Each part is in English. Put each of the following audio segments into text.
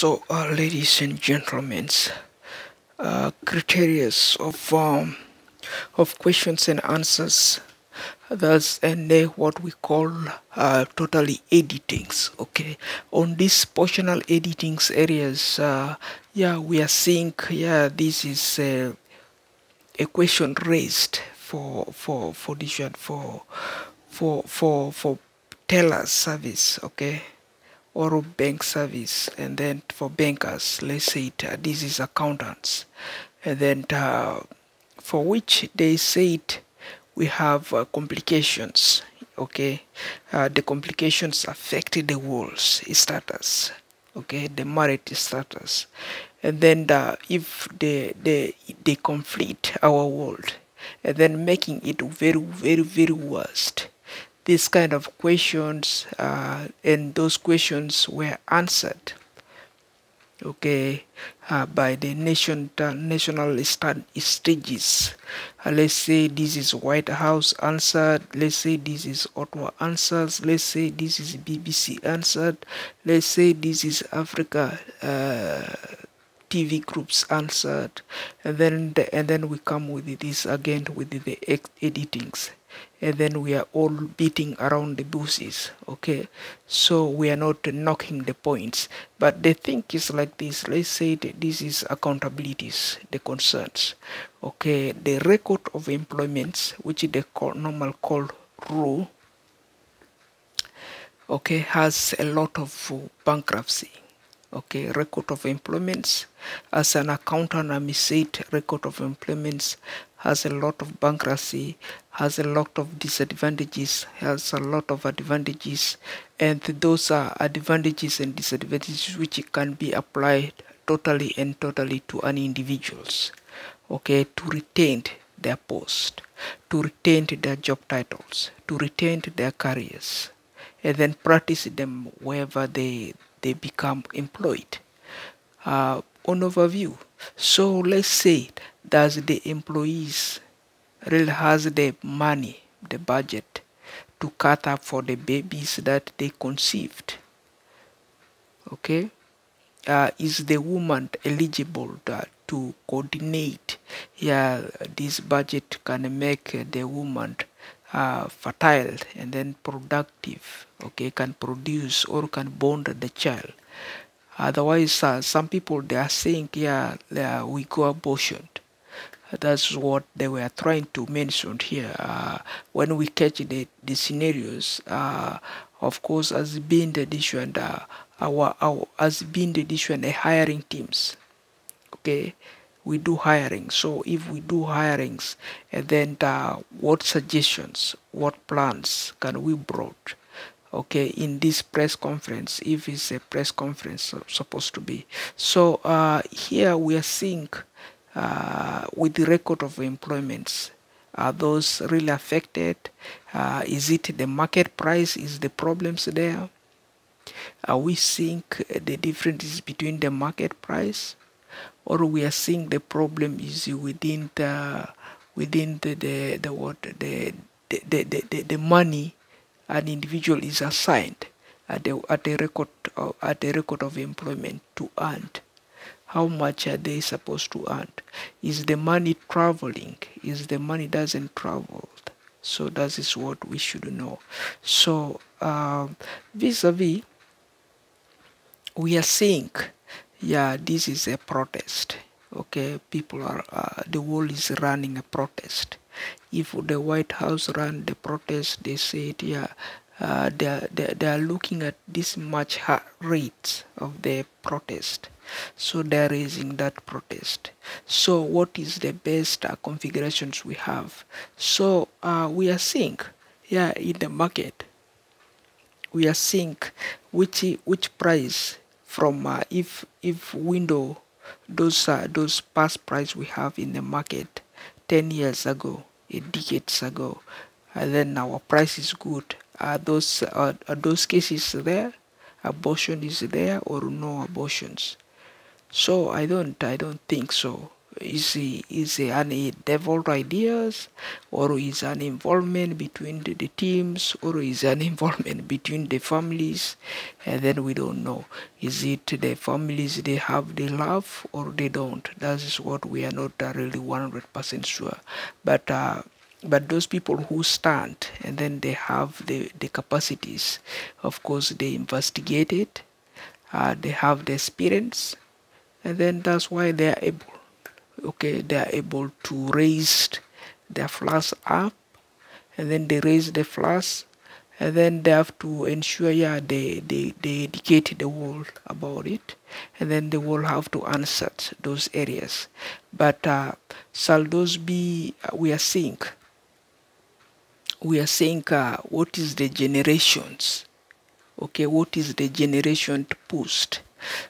Ladies and gentlemen, criteria of questions and answers. That's and what we call totally editings. Okay, on these portional editings areas, yeah, we are seeing this is a question raised for this one for teller service. Okay, or bank service, and then for bankers, let's say this is accountants, and then for which they said we have complications. Okay, the complications affect the world's status. Okay, the marriage status, and then if they conflict our world, and then making it very worst. These kind of questions, and those questions were answered, okay, by the national stages. Let's say this is White House answered. Let's say this is Ottawa answers. Let's say this is BBC answered. Let's say this is Africa TV groups answered, and then we come with this again with the editings, and then we are all beating around the bushes. Okay, so we are not knocking the points, but the thing is like this. Let's say that this is accountabilities, the concerns. Okay, the record of employments, which they normal call ROE, okay, has a lot of bankruptcy. Okay, record of employments. As an accountant, I may say record of employments has a lot of bankruptcy, has a lot of disadvantages, has a lot of advantages, and those are advantages and disadvantages which can be applied totally to an individuals. Okay, to retain their post, to retain their job titles, to retain their careers, and then practice them wherever they become employed. On overview, so let's say that the employees really has the money, the budget to cater for the babies that they conceived. Okay, is the woman eligible to coordinate? Yeah, this budget can make the woman fertile and then productive. Okay, can produce or can bond the child. Otherwise, some people they are saying, yeah, we go abortion. That's what they were trying to mention here. When we catch the scenarios, of course, as being the issue and as being the issue and the hiring teams. Okay, we do hiring. So if we do hirings, and then what suggestions, what plans can we brought? Okay, in this press conference, if it's a press conference supposed to be. So here we are seeing with the record of employments, are those really affected? Is it the market price? Is the problems there? Are we seeing the differences between the market price, or we are seeing the problem is within the money an individual is assigned at the record of employment to earn? How much are they supposed to earn? Is the money traveling? Is the money doesn't travel? So that is what we should know. So vis-a-vis, we are seeing, yeah, this is a protest. Okay, people are the world is running a protest. If the White House ran the protest, they said, yeah, they are looking at this much rate of the protest, so they are raising that protest. So what is the best configurations we have? So we are seeing, yeah, in the market, we are seeing which price from if window those past price we have in the market 10 years ago, a decades ago, and then our price is good. Are those cases there? Abortion is there or no abortions? So I don't think so. is any developed ideas, or is an involvement between the teams, or is an involvement between the families, and then we don't know. Is it the families they have the love or they don't? That is what we are not really 100% sure. But those people who stand and then they have the capacities, of course they investigate it, they have the experience, and then that's why they are able, okay, they are able to raise their flags up, and then they raise the flags, and then they have to ensure, yeah, they educate the world about it, and then the world have to answer those areas. But shall those be, we are saying what is the generations, okay, what is the generation to boost.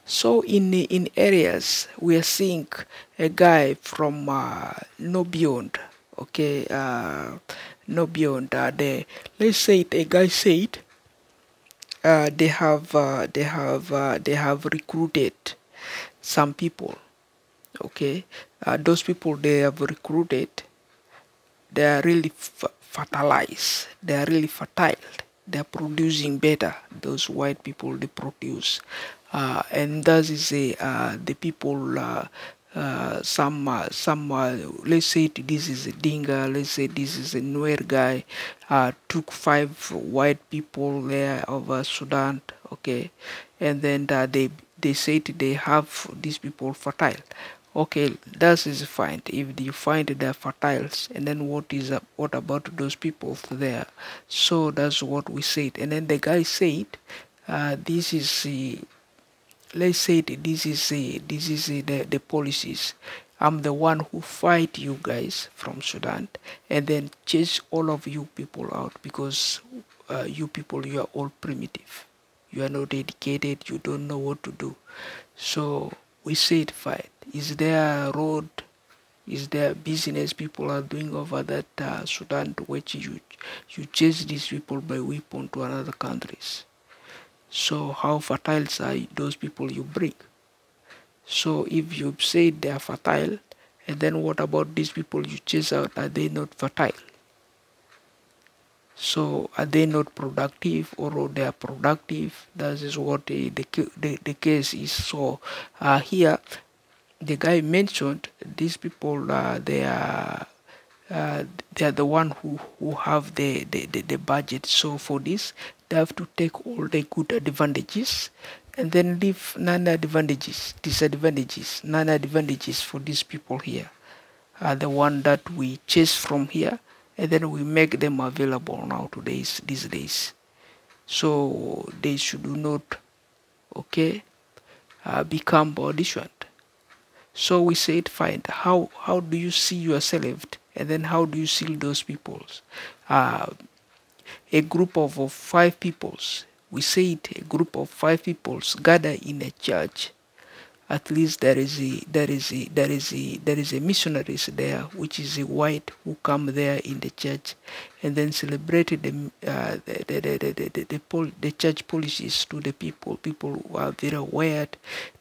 So in areas we are seeing a guy from no beyond, okay, no beyond the, let's say it, a guy said they have recruited some people, okay, those people they have recruited, they are really fertilized, they are really fertile, they are producing better, those white people they produce, and that is the people, let's say this is a Dinga, let's say this is a Nuer guy, took 5 white people there over Sudan, okay, and then they said they have these people fertile. Okay, that is fine. If you find they're fertiles, and then what about those people there? So that's what we said. And then the guy said, this is let's say the policies. I'm the one who fight you guys from Sudan, and then chase all of you people out, because you people, you are all primitive. You are not educated. You don't know what to do. So we said fine. Is there a road? Is there business people are doing over that Sudan, to which you chase these people by weapon to another countries? So how fertile are those people you bring? So if you say they are fertile, and then what about these people you chase out? Are they not fertile? So are they not productive, or they are productive? That is what the case is. So here the guy mentioned these people, they are the one who have the budget. So for this, they have to take all the good advantages and then leave disadvantages, non-advantages for these people here. The one that we chase from here, and then we make them available now these days. So they should not, okay, become auditioned. So we said, fine, how do you see yourself, and then how do you see those peoples? A group of 5 peoples, we said a group of 5 peoples gather in a church. At least there is a missionaries there, which is a white, who come there in the church, and then celebrated the church policies to the people. People who are very aware,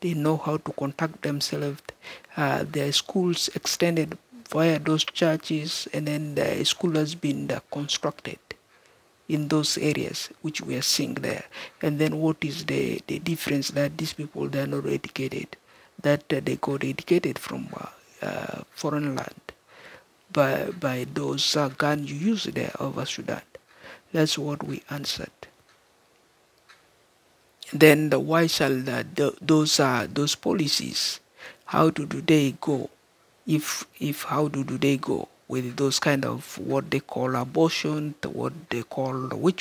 they know how to conduct themselves. Their schools extended via those churches, and then the school has been constructed in those areas which we are seeing there. And then what is the difference? That these people, they are not educated, that they got educated from foreign land by those guns you use there over Sudan. That's what we answered. Then why shall those policies, how do they go? If how do they go with those kind of what they call abortion, what they call what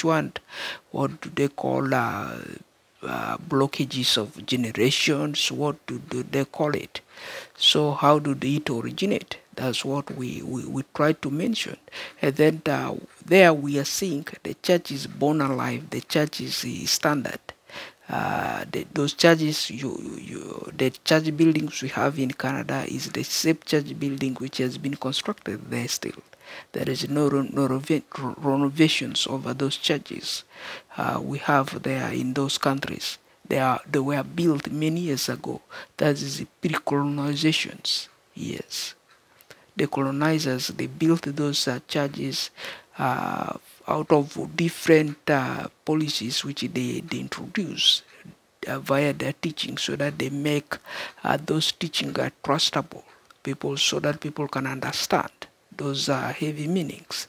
do they call blockages of generations? What do they call it? So how do it originate? That's what we try to mention. And then there we are seeing the church is born alive. The church is standard. Those churches, the church buildings we have in Canada is the same church building which has been constructed there still. There is no renovations over those churches we have there in those countries. They were built many years ago. That is pre-colonizations. Yes. The colonizers, they built those churches out of different policies which they introduce via their teaching, so that they make those teaching trustable people, so that people can understand those heavy meanings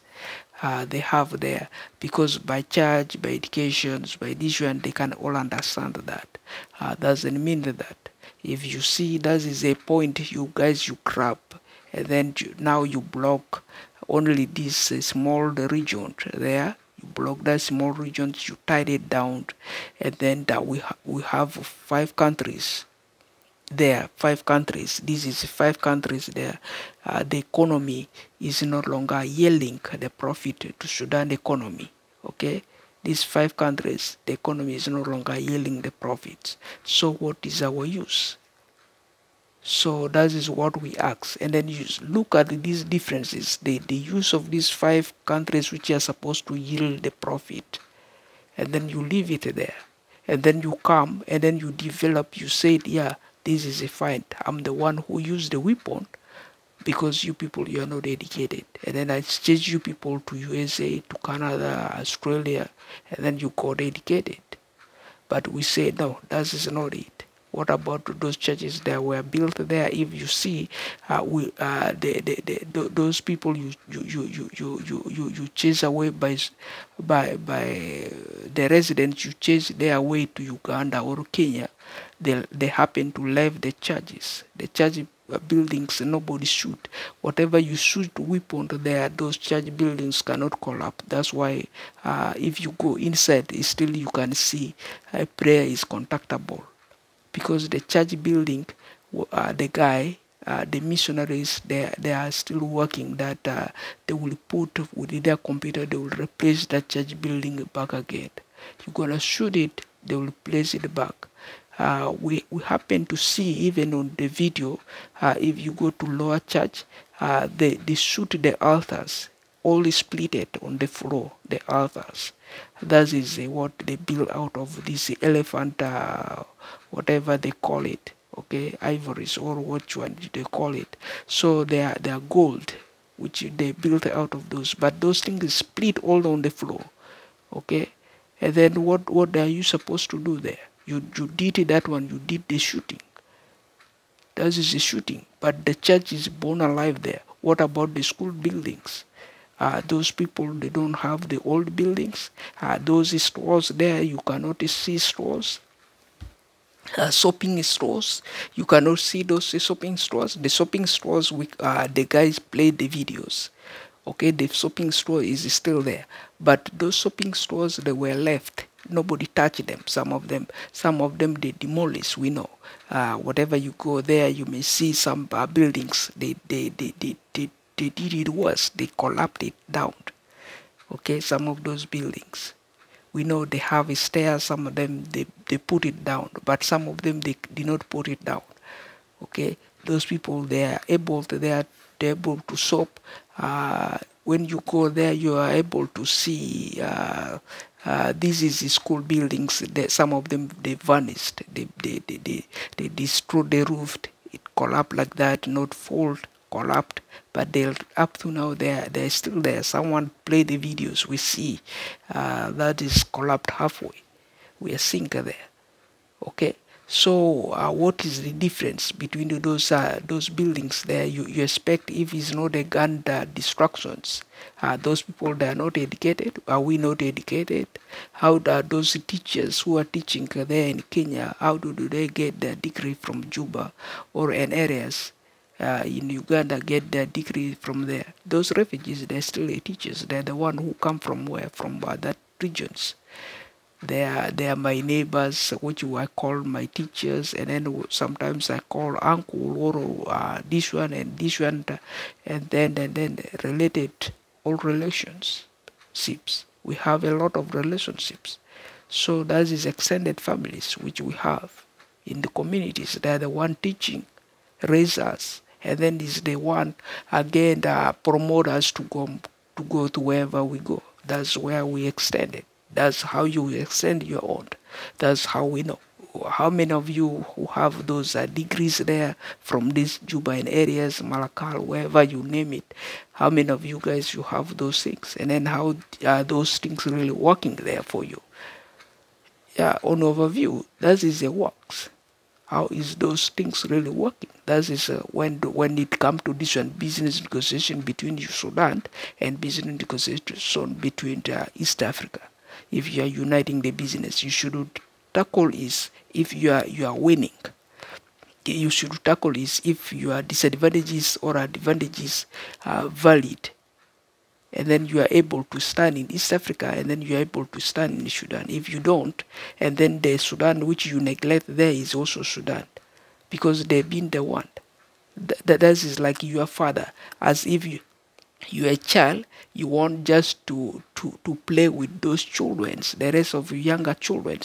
they have there, because by church, by educations, by this one, they can all understand that. Doesn't mean that if you see that is a point you guys you grab, and then now you block only this small region there, you block that small regions, you tied it down, and then that we have 5 countries there, 5 countries. This is 5 countries there. The economy is no longer yielding the profit to Sudan economy. Okay, these 5 countries, the economy is no longer yielding the profits. So what is our use? So that is what we ask. And then you look at these differences, the use of these 5 countries which are supposed to yield the profit, and then you leave it there. And then you come and then you develop, you said, yeah, this is a fight. I'm the one who used the weapon because you people, you are not educated. And then I chase you people to USA, to Canada, Australia, and then you got educated. But we say, no, that is not it. What about those churches that were built there? If you see, those people you chase away by the residents, you chase their way to Uganda or Kenya. They happen to leave the churches. The church buildings, nobody shoot. Whatever you shoot weapon there, those church buildings cannot collapse. That's why if you go inside, still you can see prayer is contactable. Because the church building, the missionaries, they are still working that they will put with their computer, they will replace that church building back again. You're going to shoot it, they will place it back. We happen to see even on the video, if you go to lower church, they shoot the altars, all split it on the floor, the altars. That is what they build out of this elephant, whatever they call it, okay, ivories or which one they call it. So they are gold, which they built out of those, but those things split all on the floor, okay. And then what are you supposed to do there? You did that one, you did the shooting. That is the shooting, but the church is born alive there. What about the school buildings? Those people, they don't have the old buildings. Those stores there, you cannot see stores. Shopping stores, you cannot see those shopping stores. The shopping stores, the guys play the videos. Okay, the shopping store is still there, but those shopping stores, they were left. Nobody touched them. Some of them they demolished. We know. Whatever you go there, you may see some buildings. They did it worse. They collapsed it down. Okay, some of those buildings, we know they have a stairs. Some of them they put it down, but some of them they did not put it down. Okay, those people, they are able to shop. When you go there, you are able to see. This is the school buildings. Some of them they vanished. They destroyed the roof. It collapsed like that, not fold, collapsed. But they up to now they're still there. Someone play the videos. We see that is collapsed halfway. We are seeing there. Okay. So what is the difference between those buildings there? You expect, if it's not a gun destructions, those people, they are not educated. Are we not educated? How are those teachers who are teaching there in Kenya, how do they get their degree from Juba or in areas in Uganda get their degree from there? Those refugees, they're still teachers. They're the one who come from where? From that regions. They are my neighbors, which I call my teachers, and then sometimes I call uncle or this one and this one, and then related, all relationships. We have a lot of relationships. So that is extended families which we have in the communities. They are the one teaching, raise us, and then is the one again promote us to go to wherever we go. That's where we extend it. That's how you extend your own. That's how we know. how many of you who have those degrees there from these Jubain areas, Malakal, wherever you name it? How many of you guys you have those things? And then how are those things really working there for you? Yeah, on overview, that is the works. How is those things really working? That is when it comes to this one, business negotiation between Sudan and business negotiation between East Africa. If you are uniting the business, you should tackle is if you are winning. You should tackle is if your disadvantages or advantages are valid, and then you are able to stand in East Africa, and then you are able to stand in Sudan. If you don't, and then the Sudan which you neglect there is also Sudan, because they've been the one. That is like your father, as if you're a child, you want just to play with those children, the rest of younger children,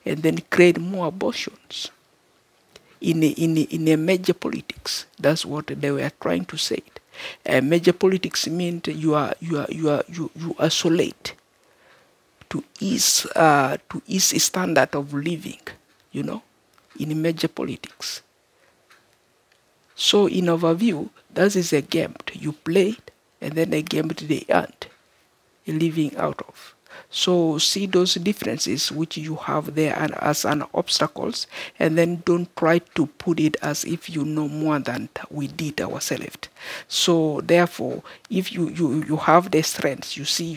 and then create more abortions. In a major politics, that's what they were trying to say. Major politics means you isolate to ease standard of living, in major politics. So in overview, that is a game you played, and then a game they earned a living out of. So see those differences which you have there and as an obstacles, and then don't try to put it as if you know more than we did ourselves. So therefore, if you have the strength, you see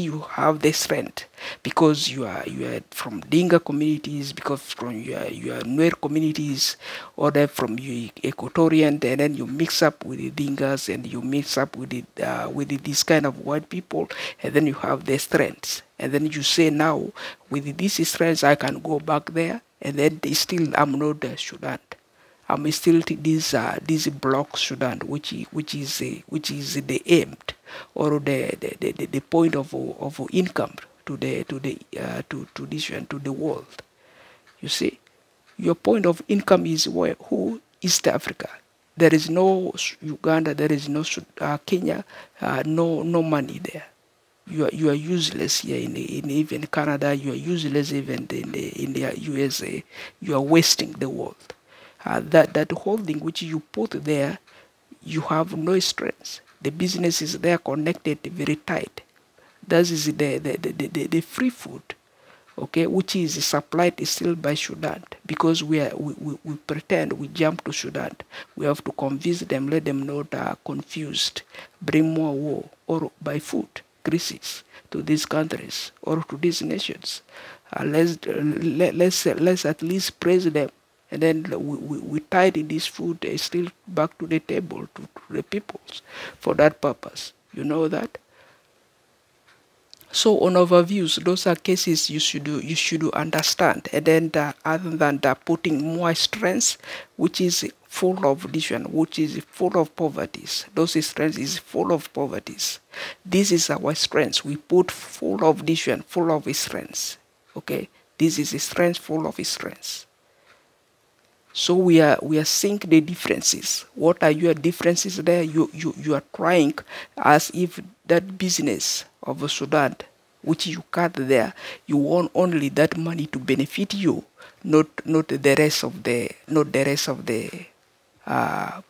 you have the strength because you are from Dinka communities, because from your Nuer communities, or they're from your Equatorian, and then you mix up with the Dinkas and you mix up with this kind of white people, and then you have the strengths. And then you say now, with these strengths, I can go back there, and then I'm not the Sudan. I'm still this block Sudan, which is the aim or the point of income to the world. You see, your point of income is who? East Africa. There is no Uganda, there is no Kenya, no money there. You are useless here in even Canada. You are useless even in the USA. You are wasting the world. That holding which you put there, you have no strength. The business is there connected very tight. That is the free food, okay, which is supplied still by Sudan, because we pretend we jump to Sudan. We have to convince them, let them know they are confused, bring more war or by food, crisis to these countries or to these nations. Let's at least praise them. And then we tied this food still back to the table, to the peoples, for that purpose. You know that? So on overviews, those are cases you should understand. And then other than that, putting more strengths, which is full of division, which is full of poverties. Those strengths is full of poverties. This is our strengths. We put full of division, full of strengths. Okay, this is a strength full of strengths. So we are seeing the differences. What are your differences there? You are trying as if that business of Sudan, which you cut there, you want only that money to benefit you, not the rest of the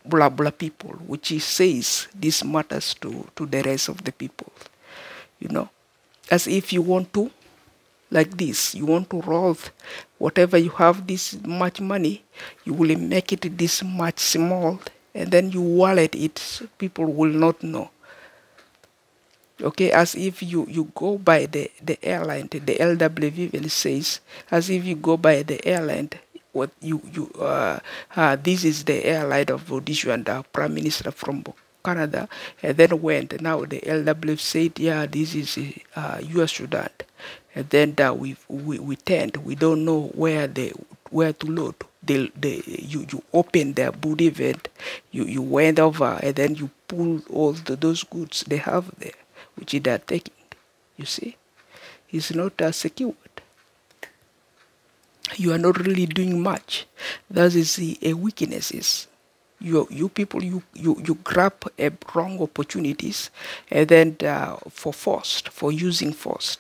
blah blah people, which says this matters to the rest of the people. As if you want to. Like this, you want to roll whatever you have this much money, you will make it this much small, and then you wallet it, people will not know. Okay, as if you go by the airline, the LWV even says, as if you go by the airline, what this is the airline of Odisha and the Prime Minister from Canada, and then went. Now the LWF said, yeah, this is US Sudan. And then we tend, we don't know where to load. You open their boot event, you went over, and then you pull all those goods they have there, which they are taking. You see, it's not secured. You are not really doing much. That is a weaknesses. You people grab wrong opportunities, and then for using force.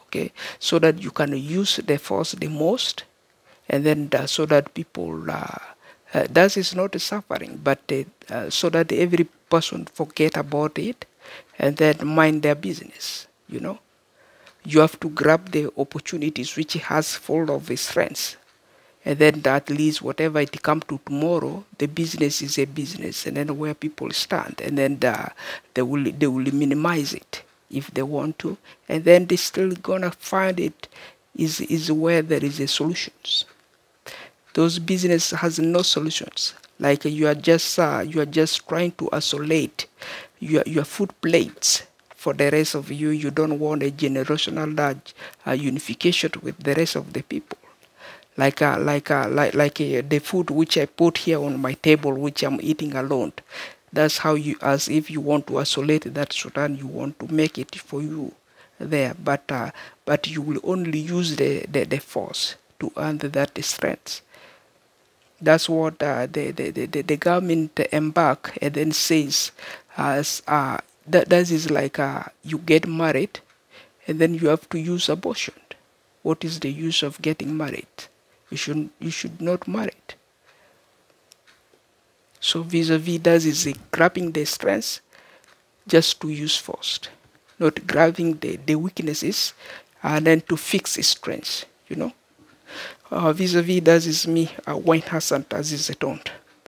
Okay, so that you can use the force the most, and then so that people that is not suffering, but so that every person forget about it and then mind their business. You have to grab the opportunities which has full of strengths, and then at least whatever it come to tomorrow, the business is a business, and then where people stand, and then they will minimize it if they want to, and then they still gonna find it is where there is a solutions. Those business has no solutions. Like you are just trying to isolate your food plates for the rest of you. You don't want a generational unification with the rest of the people. Like the food which I put here on my table, which I'm eating alone. That's how you, as if you want to isolate that Sudan, you want to make it for you there, but you will only use the force to earn that strength. That's what the government embark and then says as that is like you get married and then you have to use abortion. What is the use of getting married? You should not marry. So vis-a-vis that is grabbing the strengths just to use first, not grabbing the weaknesses and then to fix its strengths. Vis-a-vis that is me, Wayne Hassan Aziz Zetonde.